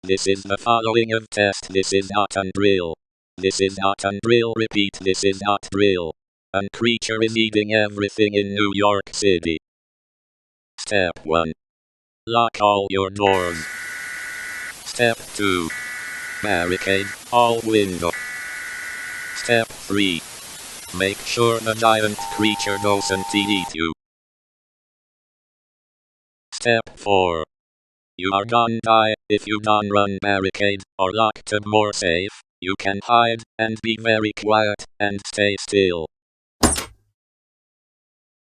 This is the following of test. This is not unreal. This is not unreal. Repeat. This is not real. A creature is eating everything in New York City. Step 1. Lock all your doors. Step 2. Barricade all windows. Step 3. Make sure the giant creature doesn't eat you. Step 4. You are gonna die if you don't run, barricade, or lock to more safe. You can hide and be very quiet and stay still.